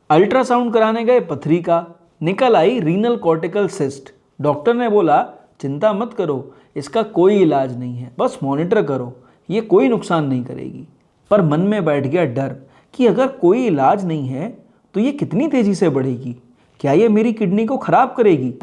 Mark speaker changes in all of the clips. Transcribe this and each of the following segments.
Speaker 1: Ultrasound कराने गए पथरी का, निकल आई रीनल कॉर्टिकल सिस्ट। डॉक्टर ने बोला चिंता मत करो, इसका कोई इलाज नहीं है, बस मॉनिटर करो, ये कोई नुकसान नहीं करेगी। पर मन में बैठ गया डर कि अगर कोई इलाज नहीं है तो ये कितनी तेजी से बढ़ेगी, क्या ये मेरी किडनी को खराब करेगी।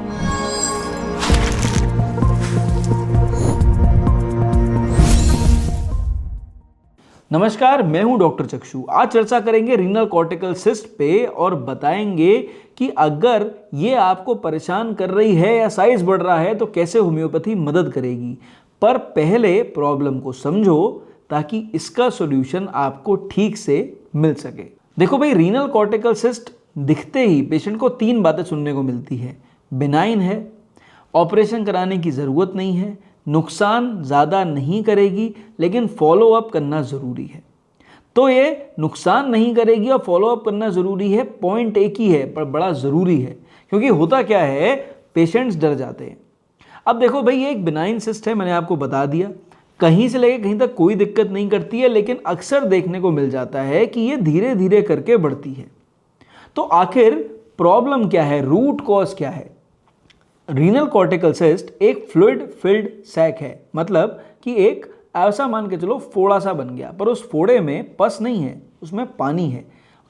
Speaker 1: नमस्कार, मैं हूं डॉक्टर चक्षु। आज चर्चा करेंगे रीनल कॉर्टिकल सिस्ट पे और बताएंगे कि अगर ये आपको परेशान कर रही है या साइज बढ़ रहा है तो कैसे होम्योपैथी मदद करेगी। पर पहले प्रॉब्लम को समझो ताकि इसका सॉल्यूशन आपको ठीक से मिल सके। देखो भाई, रीनल कॉर्टिकल सिस्ट दिखते ही पेशेंट को 3 बातें सुनने को मिलती है। बिनाइन है, ऑपरेशन कराने की ज़रूरत नहीं है, नुकसान ज़्यादा नहीं करेगी, लेकिन फॉलो अप करना ज़रूरी है। तो ये नुकसान नहीं करेगी और फॉलो अप करना ज़रूरी है, पॉइंट एक ही है पर बड़ा ज़रूरी है। क्योंकि होता क्या है, पेशेंट्स डर जाते हैं। अब देखो भाई, ये एक बिनाइन सिस्ट है, मैंने आपको बता दिया। कहीं से लेकर कहीं तक कोई दिक्कत नहीं करती है, लेकिन अक्सर देखने को मिल जाता है कि ये धीरे धीरे करके बढ़ती है। तो आखिर प्रॉब्लम क्या है, रूट कॉज क्या है। रीनल कॉर्टिकल सिस्ट एक फ्लूइड फिल्ड सैक है, मतलब कि एक ऐसा मान के चलो फोड़ा सा बन गया, पर उस फोड़े में पस नहीं है, उसमें पानी है।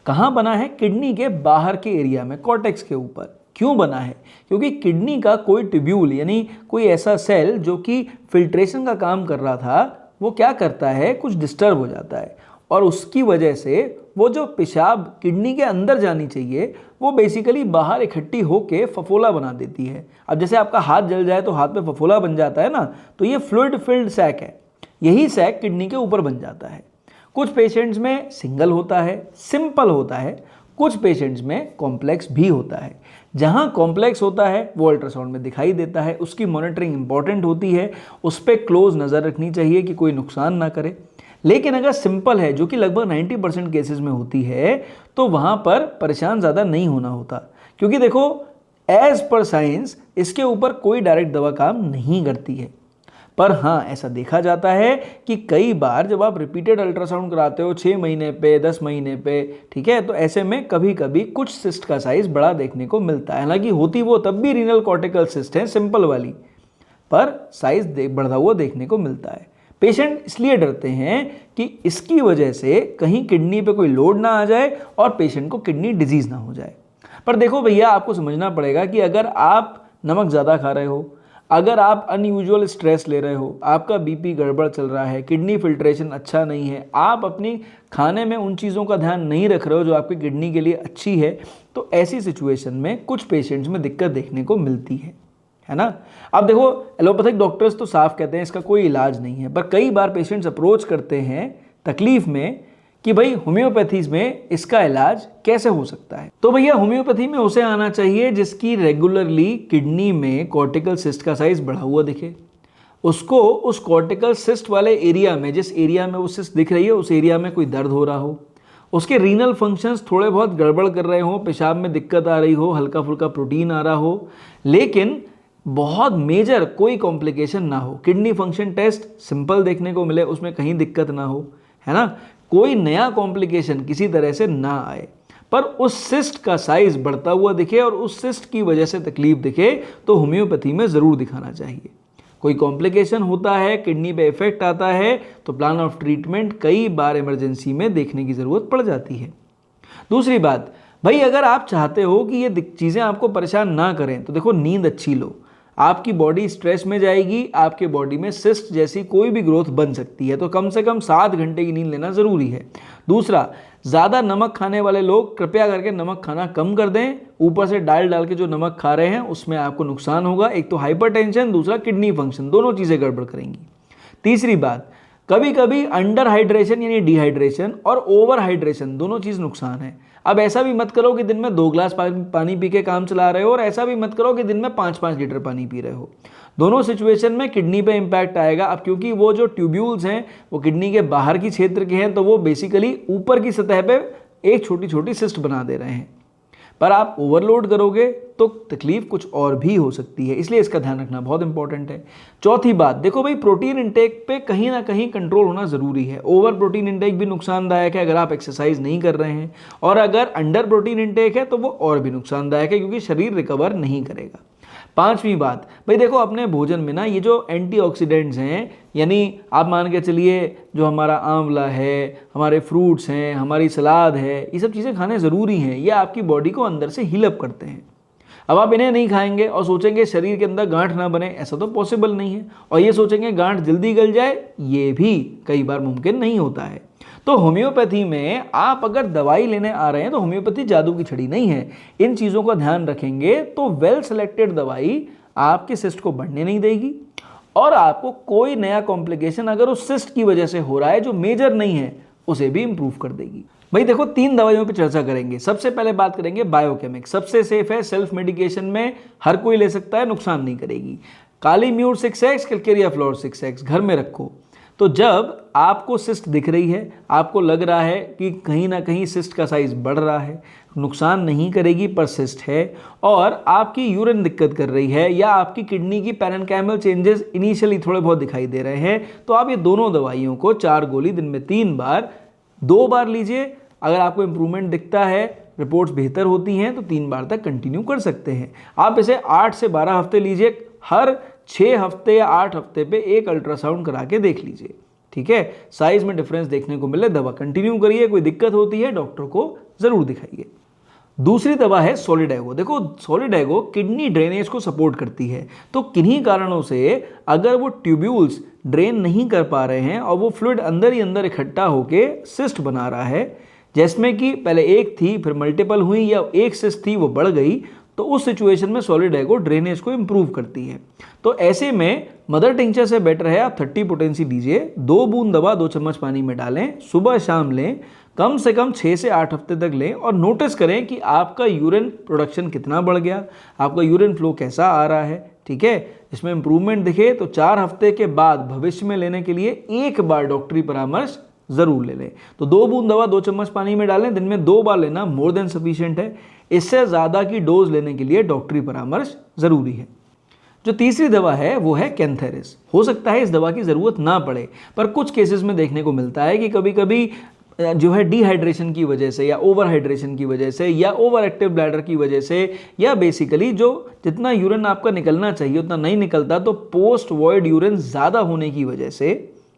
Speaker 1: कहाँ बना है? किडनी के बाहर के एरिया में, कॉर्टेक्स के ऊपर। क्यों बना है? क्योंकि किडनी का कोई ट्यूब्यूल यानी कोई ऐसा सेल जो कि फिल्ट्रेशन का काम कर रहा था, वो क्या करता है, कुछ डिस्टर्ब हो जाता है और उसकी वजह से वो जो पेशाब किडनी के अंदर जानी चाहिए वो बेसिकली बाहर इकट्ठी होके फफोला बना देती है। अब जैसे आपका हाथ जल जाए तो हाथ पे फफोला बन जाता है ना, तो ये फ्लूइड फिल्ड सैक है। यही सैक किडनी के ऊपर बन जाता है। कुछ पेशेंट्स में सिंगल होता है, सिंपल होता है, कुछ पेशेंट्स में कॉम्प्लेक्स भी होता है। जहाँ कॉम्प्लेक्स होता है वो अल्ट्रासाउंड में दिखाई देता है, उसकी मॉनिटरिंग इंपॉर्टेंट होती है, उस पर क्लोज नज़र रखनी चाहिए कि कोई नुकसान ना करे। लेकिन अगर सिंपल है, जो कि लगभग 90% केसेस में होती है, तो वहाँ पर परेशान ज़्यादा नहीं होना होता। क्योंकि देखो, एज पर साइंस इसके ऊपर कोई डायरेक्ट दवा काम नहीं करती है। पर हाँ, ऐसा देखा जाता है कि कई बार जब आप रिपीटेड अल्ट्रासाउंड कराते हो 6 महीने पे, 10 महीने पे, ठीक है, तो ऐसे में कभी कभी कुछ सिस्ट का साइज बड़ा देखने को मिलता है। हालांकि होती वो तब भी रीनल कॉर्टिकल सिस्ट है, सिंपल वाली, पर साइज बढ़ा हुआ देखने को मिलता है। पेशेंट इसलिए डरते हैं कि इसकी वजह से कहीं किडनी पे कोई लोड ना आ जाए और पेशेंट को किडनी डिजीज ना हो जाए। पर देखो भैया, आपको समझना पड़ेगा कि अगर आप नमक ज़्यादा खा रहे हो, अगर आप अनयूजुअल स्ट्रेस ले रहे हो, आपका बीपी गड़बड़ चल रहा है, किडनी फिल्ट्रेशन अच्छा नहीं है, आप अपनी खाने में उन चीज़ों का ध्यान नहीं रख रहे हो जो आपकी किडनी के लिए अच्छी है, तो ऐसी सिचुएशन में कुछ पेशेंट्स में दिक्कत देखने को मिलती है ना। अब देखो, एलोपैथिक डॉक्टर्स तो साफ कहते हैं इसका कोई इलाज नहीं है, पर कई बार पेशेंट्स अप्रोच करते हैं तकलीफ में कि भाई होम्योपैथीज में इसका इलाज कैसे हो सकता है। तो भैया, होम्योपैथी में उसे आना चाहिए जिसकी रेगुलरली किडनी में कॉर्टिकल सिस्ट का साइज बढ़ा हुआ दिखे। उसको उस कॉर्टिकल सिस्ट वाले एरिया में, जिस एरिया में वो सिस्ट दिख रही है, उस एरिया में कोई दर्द हो रहा हो, उसके रीनल फंक्शंस थोड़े बहुत गड़बड़ कर रहे हो, पेशाब में दिक्कत आ रही हो, हल्का फुल्का प्रोटीन आ रहा हो, लेकिन बहुत मेजर कोई कॉम्प्लिकेशन ना हो। किडनी फंक्शन टेस्ट सिंपल देखने को मिले, उसमें कहीं दिक्कत ना हो, है ना, कोई नया कॉम्प्लिकेशन किसी तरह से ना आए, पर उस सिस्ट का साइज बढ़ता हुआ दिखे और उस सिस्ट की वजह से तकलीफ दिखे, तो होम्योपैथी में ज़रूर दिखाना चाहिए। कोई कॉम्प्लिकेशन होता है, किडनी पे इफेक्ट आता है, तो प्लान ऑफ ट्रीटमेंट कई बार इमरजेंसी में देखने की ज़रूरत पड़ जाती है। दूसरी बात भाई, अगर आप चाहते हो कि ये चीज़ें आपको परेशान ना करें, तो देखो, नींद अच्छी लो। आपकी बॉडी स्ट्रेस में जाएगी, आपके बॉडी में सिस्ट जैसी कोई भी ग्रोथ बन सकती है, तो कम से कम 7 घंटे की नींद लेना ज़रूरी है। दूसरा, ज़्यादा नमक खाने वाले लोग कृपया करके नमक खाना कम कर दें। ऊपर से डाल के जो नमक खा रहे हैं उसमें आपको नुकसान होगा। एक तो हाइपरटेंशन, दूसरा किडनी फंक्शन, दोनों चीज़ें गड़बड़ करेंगी। तीसरी बात, कभी कभी अंडर हाइड्रेशन यानी डिहाइड्रेशन और ओवर हाइड्रेशन, दोनों चीज़ नुकसान है। अब ऐसा भी मत करो कि दिन में 2 ग्लास पानी पी के काम चला रहे हो, और ऐसा भी मत करो कि दिन में 5-5 लीटर पानी पी रहे हो। दोनों सिचुएशन में किडनी पे इम्पैक्ट आएगा। अब क्योंकि वो जो ट्यूब्यूल्स हैं वो किडनी के बाहर की क्षेत्र के हैं, तो वो बेसिकली ऊपर की सतह पे एक छोटी छोटी सिस्ट बना दे रहे हैं। पर आप ओवरलोड करोगे तो तकलीफ कुछ और भी हो सकती है, इसलिए इसका ध्यान रखना बहुत इंपॉर्टेंट है। चौथी बात, देखो भाई, प्रोटीन इंटेक पे कहीं ना कहीं कंट्रोल होना ज़रूरी है। ओवर प्रोटीन इंटेक भी नुकसानदायक है अगर आप एक्सरसाइज नहीं कर रहे हैं, और अगर अंडर प्रोटीन इंटेक है तो वो और भी नुकसानदायक है क्योंकि शरीर रिकवर नहीं करेगा। पांचवी बात, भाई देखो, अपने भोजन में ना ये जो एंटीऑक्सीडेंट्स हैं, यानी आप मान के चलिए जो हमारा आंवला है, हमारे फ्रूट्स हैं, हमारी सलाद है, ये सब चीज़ें खाने ज़रूरी हैं। ये आपकी बॉडी को अंदर से हील अप करते हैं। अब आप इन्हें नहीं खाएंगे और सोचेंगे शरीर के अंदर गांठ ना बने, ऐसा तो पॉसिबल नहीं है। और ये सोचेंगे गांठ जल्दी गल जाए, ये भी कई बार मुमकिन नहीं होता है। तो होम्योपैथी में आप अगर दवाई लेने आ रहे हैं तो होम्योपैथी जादू की छड़ी नहीं है। इन चीज़ों का ध्यान रखेंगे तो वेल सेलेक्टेड दवाई आपके सिस्ट को बढ़ने नहीं देगी, और आपको कोई नया कॉम्प्लिकेशन अगर उस सिस्ट की वजह से हो रहा है जो मेजर नहीं है, उसे भी इंप्रूव कर देगी। भाई देखो, 3 दवाइयों पे चर्चा करेंगे। सबसे पहले बात करेंगे बायोकेमिक, सबसे सेफ है, सेल्फ मेडिकेशन में हर कोई ले सकता है, नुकसान नहीं करेगी। काली mur 6x, Calcarea floor 6x घर में रखो। तो जब आपको सिस्ट दिख रही है, आपको लग रहा है कि कहीं ना कहीं सिस्ट का साइज बढ़ रहा है, नुकसान नहीं करेगी पर सिस्ट है, और आपकी यूरिन दिक्कत कर रही है या आपकी किडनी की पैरेन्काइमल चेंजेस इनिशियली थोड़े बहुत दिखाई दे रहे हैं, तो आप ये दोनों दवाइयों को 4 गोली दिन में 3 बार 2 बार लीजिए। अगर आपको इंप्रूवमेंट दिखता है, रिपोर्ट्स बेहतर होती हैं, तो 3 बार तक कंटिन्यू कर सकते हैं। आप इसे 8 से 12 हफ्ते लीजिए, हर 6 हफ्ते या 8 हफ्ते पे एक अल्ट्रासाउंड करा के देख लीजिए, ठीक है। साइज में डिफरेंस देखने को मिले, दवा कंटिन्यू करिए। कोई दिक्कत होती है डॉक्टर को जरूर दिखाइए। दूसरी दवा है सॉलिडेगो। देखो, सॉलिडेगो किडनी ड्रेनेज को सपोर्ट करती है, तो किन्हीं कारणों से अगर वो ट्यूब्यूल्स ड्रेन नहीं कर पा रहे हैं और वो फ्लूइड अंदर ही अंदर इकट्ठा होके सिस्ट बना रहा है, जिसमें कि पहले एक थी फिर मल्टीपल हुई या एक सिस्ट थी वो बढ़ गई, तो उस सिचुएशन में सॉलिडेगो ड्रेनेज को इंप्रूव करती है। तो ऐसे में मदर टिंचर से बेटर है आप 30 पोटेंसी लीजिए, 2 बूंद दवा 2 चम्मच पानी में डालें, सुबह शाम लें, कम से कम 6 से 8 हफ्ते तक लें, और नोटिस करें कि आपका यूरिन प्रोडक्शन कितना बढ़ गया, आपका यूरिन फ्लो कैसा आ रहा है, ठीक है। इसमें इंप्रूवमेंट दिखे तो 4 हफ्ते के बाद भविष्य में लेने के लिए एक बार डॉक्टरी परामर्श जरूर ले लें। तो 2 बूंद दवा 2 चम्मच पानी में डालें, दिन में 2 बार लेना मोर देन सफिशिएंट है। इससे ज़्यादा की डोज लेने के लिए डॉक्टरी परामर्श जरूरी है। जो तीसरी दवा है वो है कैंथेरिस। हो सकता है इस दवा की ज़रूरत ना पड़े, पर कुछ केसेस में देखने को मिलता है कि कभी कभी जो है डिहाइड्रेशन की वजह से या ओवर हाइड्रेशन की वजह से या ओवर एक्टिव ब्लैडर की वजह से या बेसिकली जो जितना यूरिन आपका निकलना चाहिए उतना नहीं निकलता, तो पोस्ट वॉइड यूरिन ज़्यादा होने की वजह से,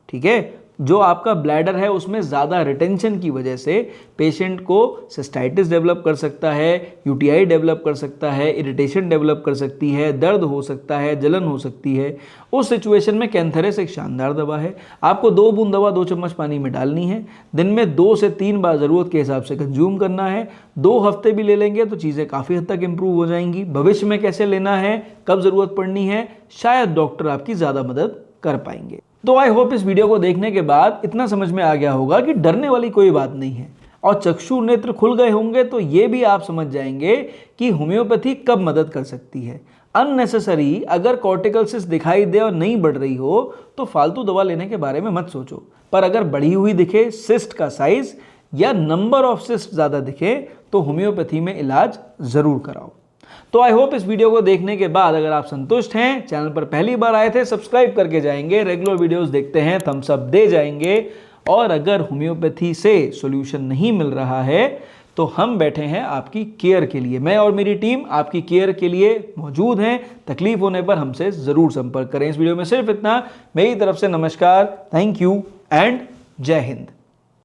Speaker 1: ठीक है, जो आपका ब्लैडर है उसमें ज़्यादा रिटेंशन की वजह से पेशेंट को सिस्टाइटिस डेवलप कर सकता है, यूटीआई डेवलप कर सकता है, इरिटेशन डेवलप कर सकती है, दर्द हो सकता है, जलन हो सकती है। उस सिचुएशन में कैंथेरिस एक शानदार दवा है। आपको 2 बूंद दवा 2 चम्मच पानी में डालनी है, दिन में 2 से 3 बार ज़रूरत के हिसाब से कंज्यूम करना है। 2 हफ्ते भी ले लेंगे तो चीज़ें काफ़ी हद तक इंप्रूव हो जाएंगी। भविष्य में कैसे लेना है, कब ज़रूरत पड़नी है, शायद डॉक्टर आपकी ज़्यादा मदद कर पाएंगे। तो आई होप इस वीडियो को देखने के बाद इतना समझ में आ गया होगा कि डरने वाली कोई बात नहीं है, और चक्षु नेत्र खुल गए होंगे तो ये भी आप समझ जाएंगे कि होम्योपैथी कब मदद कर सकती है। अननेसेसरी अगर कॉर्टिकल सिस्ट दिखाई दे और नहीं बढ़ रही हो तो फालतू दवा लेने के बारे में मत सोचो, पर अगर बढ़ी हुई दिखे सिस्ट का साइज या नंबर ऑफ सिस्ट ज़्यादा दिखे तो होम्योपैथी में इलाज ज़रूर कराओ। तो आई होप इस वीडियो को देखने के बाद अगर आप संतुष्ट हैं, चैनल पर पहली बार आए थे सब्सक्राइब करके जाएंगे, रेगुलर वीडियोस देखते हैं थम्स अप दे जाएंगे, और अगर होम्योपैथी से सॉल्यूशन नहीं मिल रहा है तो हम बैठे हैं आपकी केयर के लिए। मैं और मेरी टीम आपकी केयर के लिए मौजूद हैं। तकलीफ होने पर हमसे ज़रूर संपर्क करें। इस वीडियो में सिर्फ इतना। मेरी तरफ से नमस्कार, थैंक यू एंड जय हिंद।